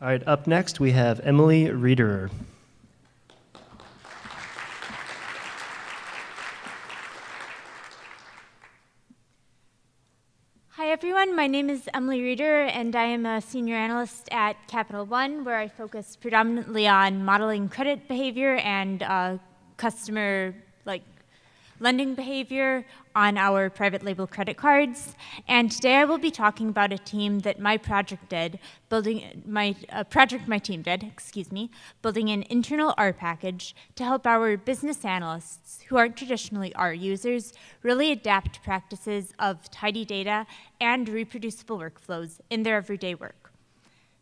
All right, up next we have Emily Riederer. Hi everyone, my name is Emily Riederer and I am a senior analyst at Capital One, where I focus predominantly on modeling credit behavior and customer lending behavior on our private label credit cards. And today I will be talking about a team that my team did, building an internal R package to help our business analysts, who aren't traditionally R users, really adapt practices of tidy data and reproducible workflows in their everyday work.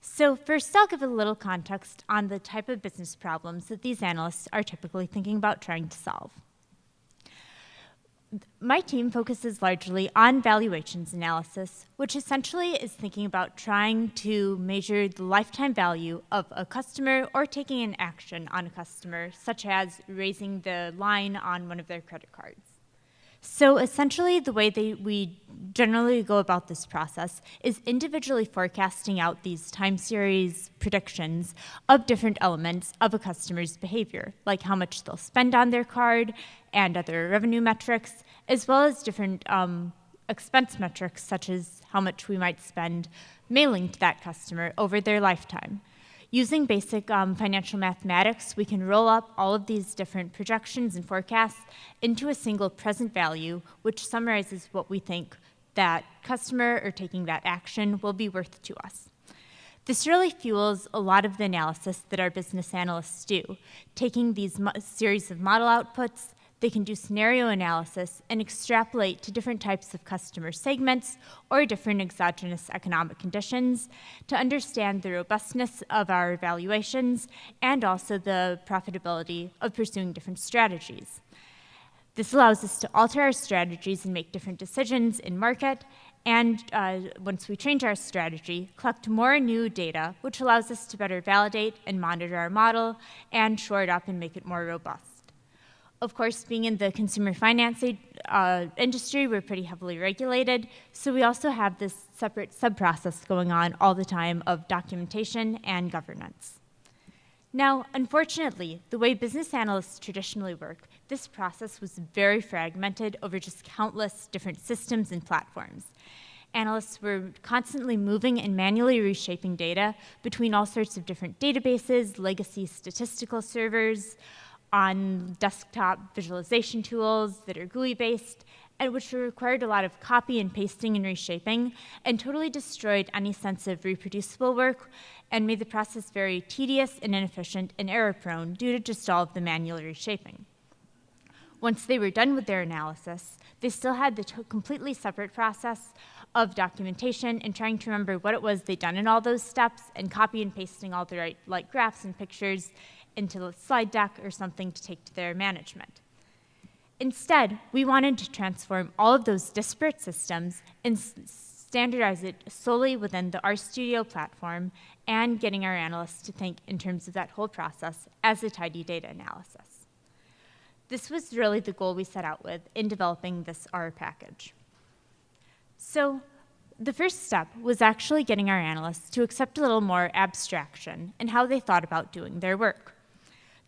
So first, I'll give a little context on the type of business problems that these analysts are typically thinking about trying to solve. My team focuses largely on valuations analysis, which essentially is thinking about trying to measure the lifetime value of a customer or taking an action on a customer, such as raising the line on one of their credit cards. So essentially, the way we generally go about this process is individually forecasting out these time series predictions of different elements of a customer's behavior, like how much they'll spend on their card and other revenue metrics, as well as different expense metrics, such as how much we might spend mailing to that customer over their lifetime. Using basic financial mathematics, we can roll up all of these different projections and forecasts into a single present value, which summarizes what we think that customer or taking that action will be worth to us. This really fuels a lot of the analysis that our business analysts do, taking these series of model outputs. They can do scenario analysis and extrapolate to different types of customer segments or different exogenous economic conditions to understand the robustness of our evaluations and also the profitability of pursuing different strategies. This allows us to alter our strategies and make different decisions in market, and once we change our strategy, collect more new data, which allows us to better validate and monitor our model and shore it up and make it more robust. Of course, being in the consumer finance industry, we're pretty heavily regulated, so we also have this separate sub-process going on all the time of documentation and governance. Now, unfortunately, the way business analysts traditionally work, this process was very fragmented over just countless different systems and platforms. Analysts were constantly moving and manually reshaping data between all sorts of different databases, legacy statistical servers, on desktop visualization tools that are GUI-based, and which required a lot of copy and pasting and reshaping, and totally destroyed any sense of reproducible work, and made the process very tedious and inefficient and error-prone due to just all of the manual reshaping. Once they were done with their analysis, they still had the completely separate process of documentation and trying to remember what it was they'd done in all those steps and copy and pasting all the right graphs and pictures into a slide deck or something to take to their management. Instead, we wanted to transform all of those disparate systems and standardize it solely within the RStudio platform and getting our analysts to think in terms of that whole process as a tidy data analysis. This was really the goal we set out with in developing this R package. So the first step was actually getting our analysts to accept a little more abstraction in how they thought about doing their work.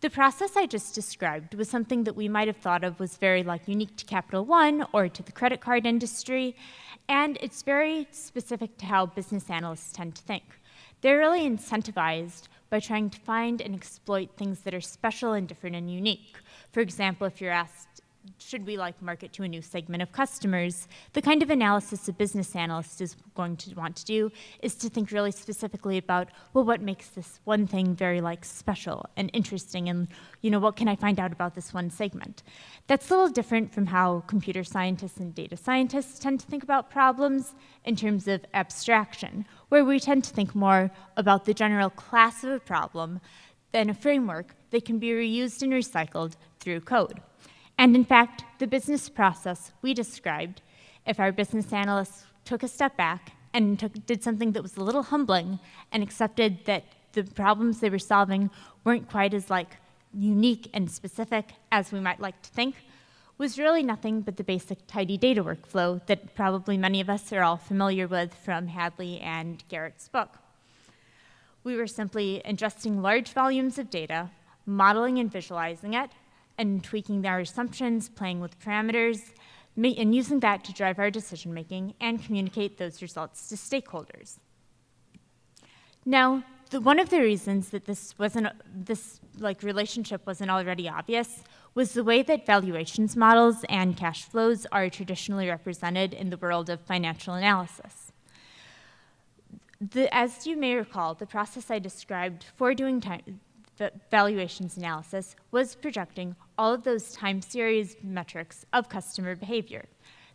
The process I just described was something that we might have thought of was very unique to Capital One or to the credit card industry, and it's very specific to how business analysts tend to think. They're really incentivized by trying to find and exploit things that are special and different and unique. For example, if you're asked, should we market to a new segment of customers, the kind of analysis a business analyst is going to want to do is to think really specifically about, well, what makes this one thing very special and interesting, and what can I find out about this one segment? That's a little different from how computer scientists and data scientists tend to think about problems in terms of abstraction, where we tend to think more about the general class of a problem than a framework that can be reused and recycled through code. And in fact, the business process we described, if our business analysts took a step back and did something that was a little humbling and accepted that the problems they were solving weren't quite as unique and specific as we might like to think, was really nothing but the basic tidy data workflow that probably many of us are all familiar with from Hadley and Garrett's book. We were simply ingesting large volumes of data, modeling and visualizing it, and tweaking our assumptions, playing with parameters, and using that to drive our decision-making and communicate those results to stakeholders. Now, one of the reasons that this relationship wasn't already obvious was the way that valuations models and cash flows are traditionally represented in the world of financial analysis. As you may recall, the process I described for doing valuations analysis was projecting all of those time series metrics of customer behavior.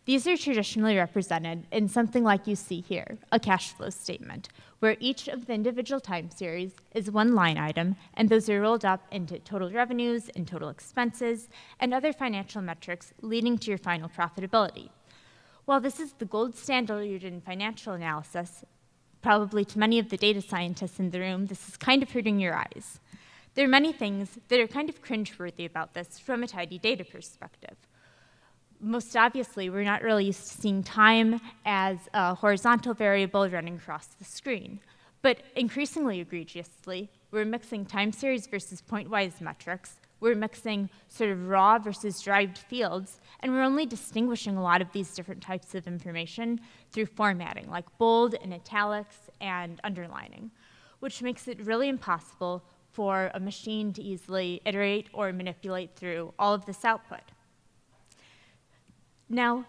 These are traditionally represented in something like you see here, a cash flow statement, where each of the individual time series is one line item, and those are rolled up into total revenues and total expenses and other financial metrics leading to your final profitability. While this is the gold standard in financial analysis, probably to many of the data scientists in the room, this is kind of hurting your eyes. There are many things that are kind of cringeworthy about this from a tidy data perspective. Most obviously, we're not really used to seeing time as a horizontal variable running across the screen. But increasingly egregiously, we're mixing time series versus point-wise metrics. We're mixing sort of raw versus derived fields, and we're only distinguishing a lot of these different types of information through formatting, like bold and italics and underlining, which makes it really impossible for a machine to easily iterate or manipulate through all of this output. Now,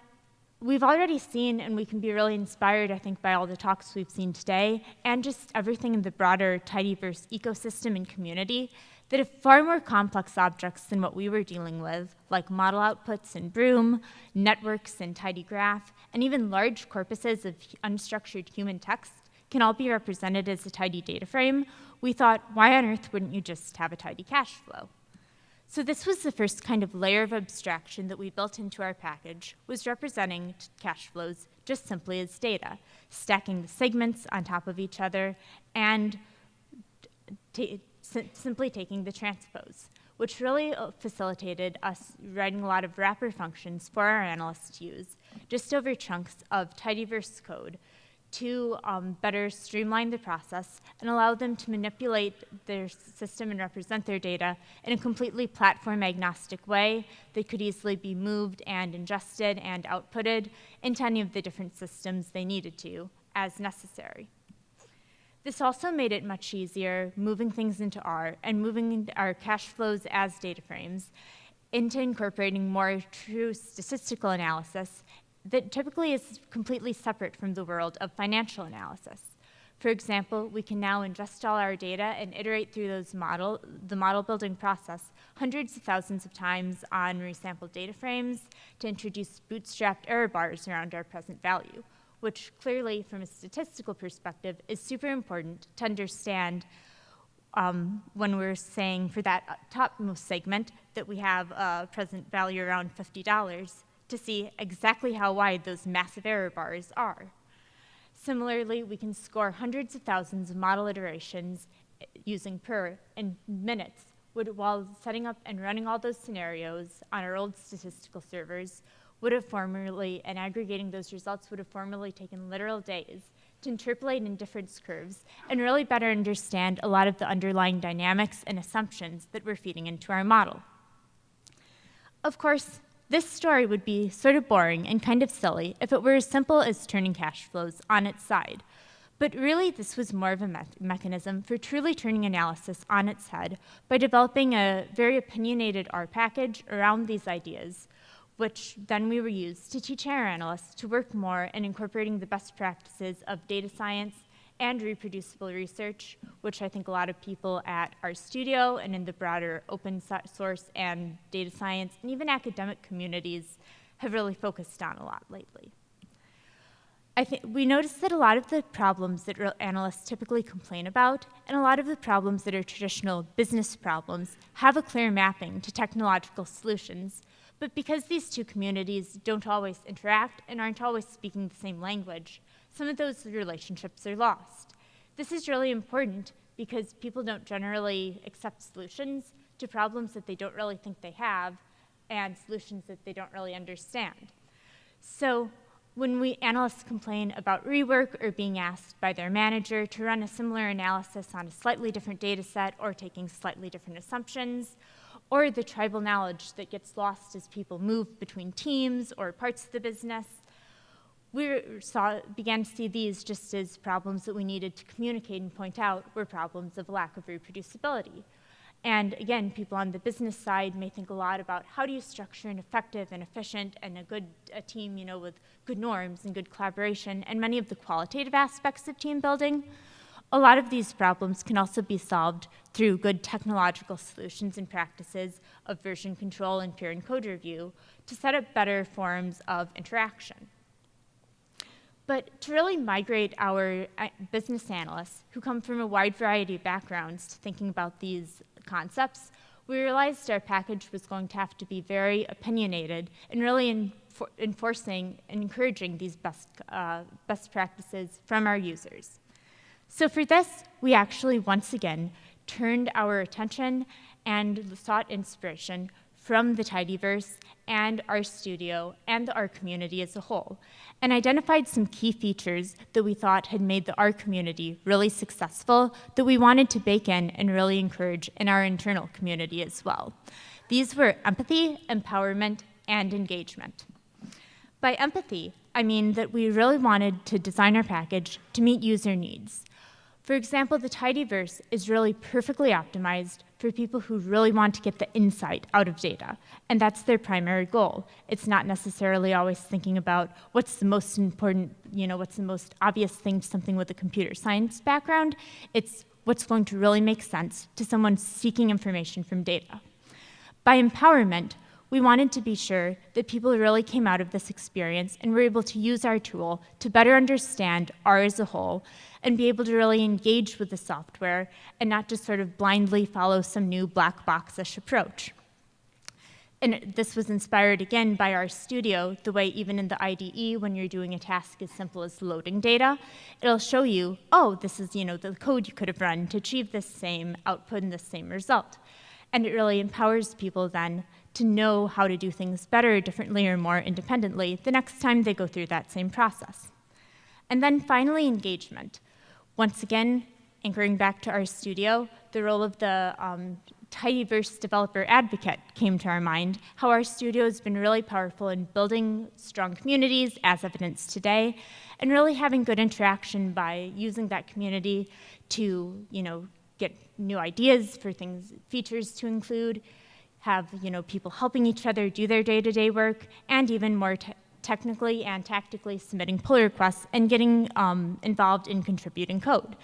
we've already seen, and we can be really inspired, I think, by all the talks we've seen today, and just everything in the broader tidyverse ecosystem and community, that have far more complex objects than what we were dealing with, like model outputs in Broom, networks in tidygraph, and even large corpuses of unstructured human text can all be represented as a tidy data frame. We thought, why on earth wouldn't you just have a tidy cash flow? So this was the first kind of layer of abstraction that we built into our package, was representing cash flows just simply as data, stacking the segments on top of each other and simply taking the transpose, which really facilitated us writing a lot of wrapper functions for our analysts to use just over chunks of tidyverse code to better streamline the process and allow them to manipulate their system and represent their data in a completely platform-agnostic way that could easily be moved and ingested and outputted into any of the different systems they needed to as necessary. This also made it much easier moving things into R and moving our cash flows as data frames into incorporating more true statistical analysis that typically is completely separate from the world of financial analysis. For example, we can now ingest all our data and iterate through the model building process hundreds of thousands of times on resampled data frames to introduce bootstrapped error bars around our present value, which clearly, from a statistical perspective, is super important to understand when we're saying for that topmost segment that we have a present value around $50 to see exactly how wide those massive error bars are. Similarly, we can score hundreds of thousands of model iterations using PER in minutes while setting up and running all those scenarios on our old statistical servers would have formerly, and aggregating those results would have formerly taken literal days to interpolate in difference curves and really better understand a lot of the underlying dynamics and assumptions that we're feeding into our model. Of course, this story would be sort of boring and kind of silly if it were as simple as turning cash flows on its side. But really, this was more of a mechanism for truly turning analysis on its head by developing a very opinionated R package around these ideas, which then we were used to teach our analysts to work more in incorporating the best practices of data science and reproducible research, which I think a lot of people at our studio and in the broader open source and data science and even academic communities have really focused on a lot lately. I think we noticed that a lot of the problems that analysts typically complain about and a lot of the problems that are traditional business problems have a clear mapping to technological solutions. But because these two communities don't always interact and aren't always speaking the same language, some of those relationships are lost. This is really important because people don't generally accept solutions to problems that they don't really think they have and solutions that they don't really understand. So When analysts complain about rework or being asked by their manager to run a similar analysis on a slightly different data set or taking slightly different assumptions, or the tribal knowledge that gets lost as people move between teams or parts of the business, we began to see these just as problems that we needed to communicate and point out were problems of lack of reproducibility. And again, people on the business side may think a lot about how do you structure an effective and efficient and a team, with good norms and good collaboration, and many of the qualitative aspects of team building. A lot of these problems can also be solved through good technological solutions and practices of version control and peer and code review to set up better forms of interaction. But to really migrate our business analysts, who come from a wide variety of backgrounds, to thinking about these concepts, we realized our package was going to have to be very opinionated and really enforcing and encouraging these best practices from our users. So for this, we actually once again turned our attention and sought inspiration from the Tidyverse and our studio and the R community as a whole, and identified some key features that we thought had made the R community really successful that we wanted to bake in and really encourage in our internal community as well. These were empathy, empowerment, and engagement. By empathy, I mean that we really wanted to design our package to meet user needs. For example, the Tidyverse is really perfectly optimized for people who really want to get the insight out of data, and that's their primary goal. It's not necessarily always thinking about what's the most important, what's the most obvious thing to something with a computer science background. It's what's going to really make sense to someone seeking information from data. By empowerment, we wanted to be sure that people really came out of this experience and were able to use our tool to better understand R as a whole and be able to really engage with the software and not just sort of blindly follow some new black box-ish approach. And this was inspired again by our studio, the way even in the IDE, when you're doing a task as simple as loading data, it'll show you, oh, this is the code you could have run to achieve this same output and this same result. And it really empowers people then to know how to do things better, differently, or more independently the next time they go through that same process. And then finally, engagement. Once again, anchoring back to our studio, the role of the Tidyverse developer advocate came to our mind, how our studio has been really powerful in building strong communities, as evidenced today, and really having good interaction by using that community to, get new ideas for features to include, have people helping each other do their day-to-day work, and even more technically and tactically submitting pull requests and getting involved in contributing code.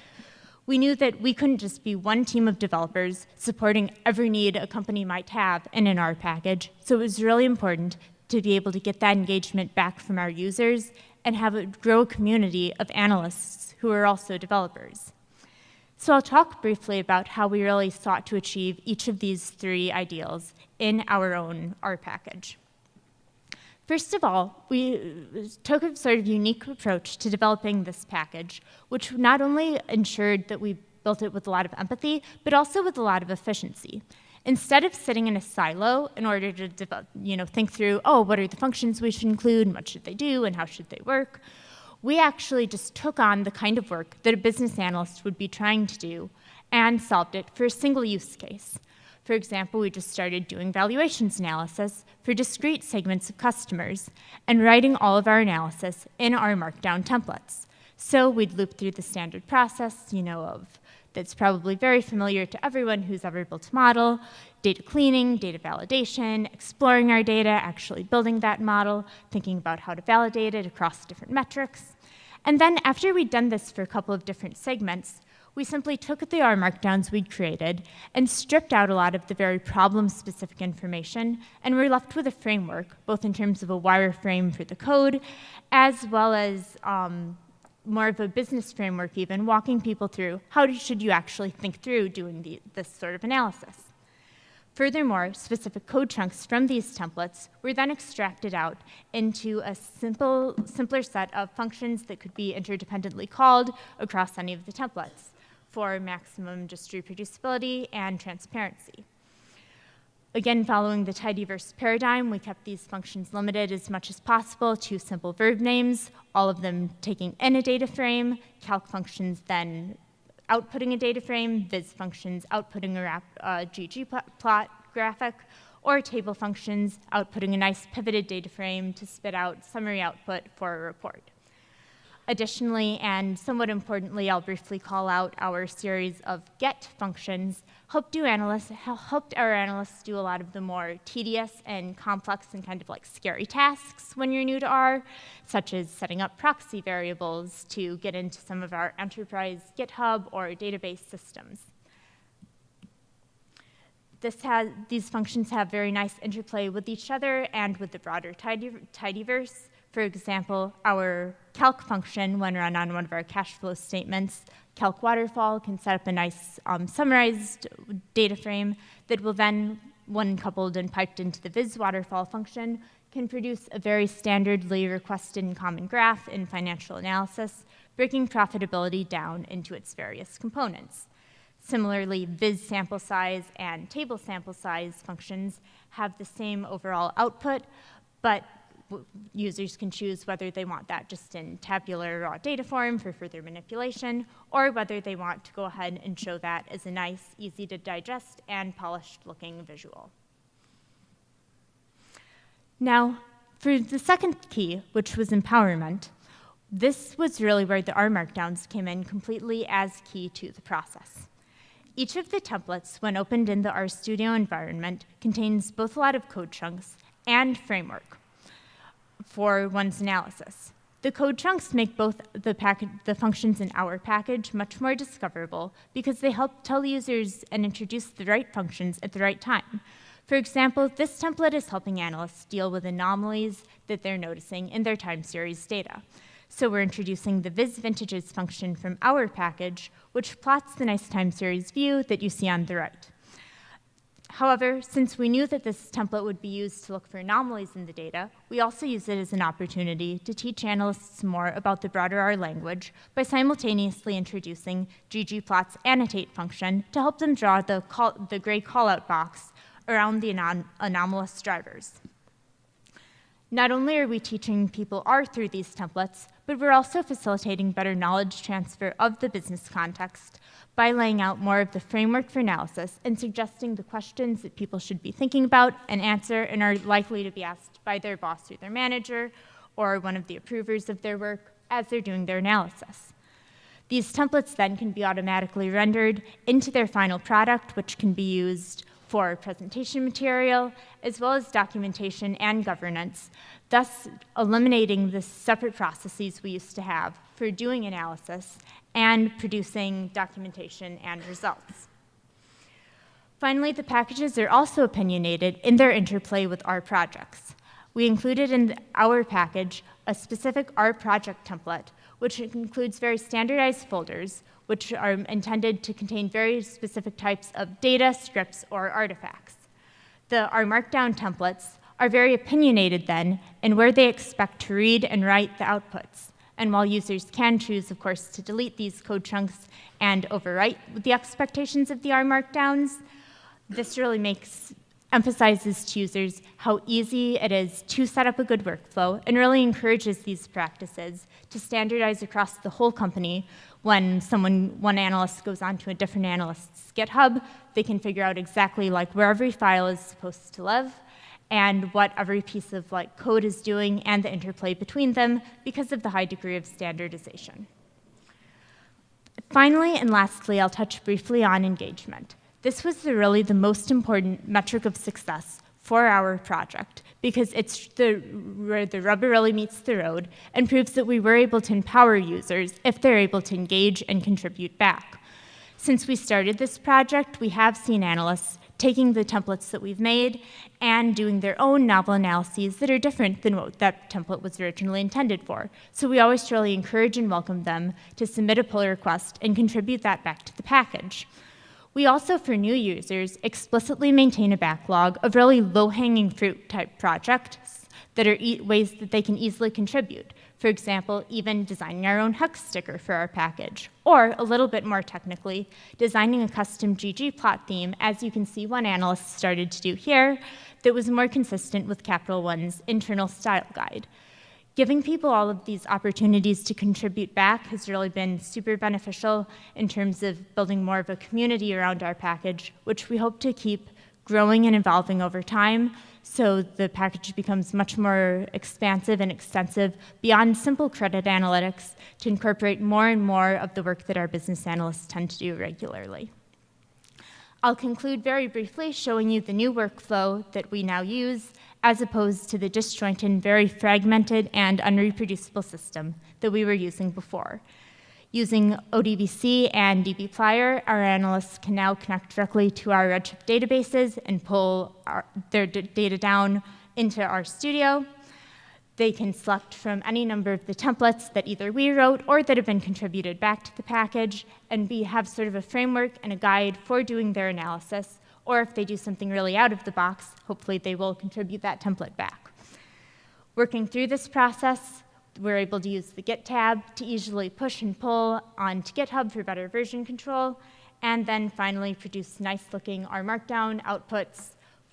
We knew that we couldn't just be one team of developers supporting every need a company might have in an R package, so it was really important to be able to get that engagement back from our users and have it grow a community of analysts who are also developers. So I'll talk briefly about how we really sought to achieve each of these three ideals in our own R package. First of all, we took a sort of unique approach to developing this package, which not only ensured that we built it with a lot of empathy, but also with a lot of efficiency. Instead of sitting in a silo in order to think through, oh, what are the functions we should include, and what should they do, and how should they work, we actually just took on the kind of work that a business analyst would be trying to do and solved it for a single use case. For example, we just started doing valuations analysis for discrete segments of customers and writing all of our analysis in our Markdown templates. So we'd loop through the standard process, that's probably very familiar to everyone who's ever built a model: data cleaning, data validation, exploring our data, actually building that model, thinking about how to validate it across different metrics. And then after we'd done this for a couple of different segments, we simply took the R markdowns we'd created and stripped out a lot of the very problem-specific information, and we're left with a framework, both in terms of a wireframe for the code, as well as more of a business framework even, walking people through how should you actually think through doing this sort of analysis. Furthermore, specific code chunks from these templates were then extracted out into a simpler set of functions that could be interdependently called across any of the templates for maximum just reproducibility and transparency. Again, following the tidyverse paradigm, we kept these functions limited as much as possible to simple verb names, all of them taking in a data frame, calc functions then outputting a data frame, viz functions outputting a ggplot graphic, or table functions outputting a nice pivoted data frame to spit out summary output for a report. Additionally, and somewhat importantly, I'll briefly call out our series of get functions helped our analysts do a lot of the more tedious and complex and kind of like scary tasks when you're new to R, such as setting up proxy variables to get into some of our enterprise GitHub or database systems. These functions have very nice interplay with each other and with the broader tidyverse. For example, our calc function, when run on one of our cash flow statements, calc waterfall can set up a nice summarized data frame that will then, when coupled and piped into the viz waterfall function, can produce a very standardly requested and common graph in financial analysis, breaking profitability down into its various components. Similarly, viz sample size and table sample size functions have the same overall output, but users can choose whether they want that just in tabular raw data form for further manipulation, or whether they want to go ahead and show that as a nice, easy to digest and polished looking visual. Now, for the second key, which was empowerment, this was really where the R markdowns came in completely as key to the process. Each of the templates, when opened in the RStudio environment, contains both a lot of code chunks and framework for one's analysis. The code chunks make both the functions in our package much more discoverable because they help tell users and introduce the right functions at the right time. For example, this template is helping analysts deal with anomalies that they're noticing in their time series data. So we're introducing the viz vintages function from our package, which plots the nice time series view that you see on the right. However, since we knew that this template would be used to look for anomalies in the data, we also used it as an opportunity to teach analysts more about the broader R language by simultaneously introducing ggplot's annotate function to help them draw the gray callout box around the anomalous drivers. Not only are we teaching people R through these templates, but we're also facilitating better knowledge transfer of the business context by laying out more of the framework for analysis and suggesting the questions that people should be thinking about and answer and are likely to be asked by their boss or their manager or one of the approvers of their work as they're doing their analysis. These templates then can be automatically rendered into their final product, which can be used for presentation material, as well as documentation and governance, thus eliminating the separate processes we used to have for doing analysis and producing documentation and results. Finally, the packages are also opinionated in their interplay with R projects. We included in our package a specific R project template, which includes very standardized folders, which are intended to contain very specific types of data, scripts, or artifacts. The R Markdown templates are very opinionated then in where they expect to read and write the outputs. And while users can choose, of course, to delete these code chunks and overwrite the expectations of the R Markdowns, this really emphasizes to users how easy it is to set up a good workflow and really encourages these practices to standardize across the whole company. When one analyst goes on to a different analyst's GitHub, they can figure out exactly where every file is supposed to live and what every piece of code is doing and the interplay between them because of the high degree of standardization. Finally and lastly, I'll touch briefly on engagement. This was really the most important metric of success for our project because it's where the rubber really meets the road and proves that we were able to empower users if they're able to engage and contribute back. Since we started this project, we have seen analysts taking the templates that we've made and doing their own novel analyses that are different than what that template was originally intended for. So we always really encourage and welcome them to submit a pull request and contribute that back to the package. We also, for new users, explicitly maintain a backlog of really low-hanging fruit type projects that are ways that they can easily contribute. For example, even designing our own hex sticker for our package, or a little bit more technically, designing a custom ggplot theme, as you can see one analyst started to do here, that was more consistent with Capital One's internal style guide. Giving people all of these opportunities to contribute back has really been super beneficial in terms of building more of a community around our package, which we hope to keep growing and evolving over time, so the package becomes much more expansive and extensive beyond simple credit analytics to incorporate more and more of the work that our business analysts tend to do regularly. I'll conclude very briefly showing you the new workflow that we now use, as opposed to the disjointed, very fragmented, and unreproducible system that we were using before. Using ODBC and dbplyr, our analysts can now connect directly to our Redshift databases and pull their data down into our studio. They can select from any number of the templates that either we wrote or that have been contributed back to the package, and have sort of a framework and a guide for doing their analysis, or if they do something really out of the box, hopefully they will contribute that template back. Working through this process, we're able to use the Git tab to easily push and pull onto GitHub for better version control, and then finally produce nice-looking R Markdown outputs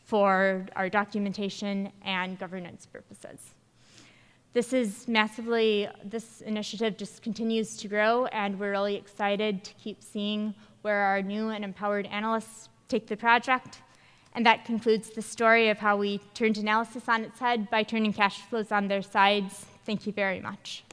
for our documentation and governance purposes. This initiative just continues to grow, and we're really excited to keep seeing where our new and empowered analysts take the project. And that concludes the story of how we turned analysis on its head by turning cash flows on their sides. Thank you very much.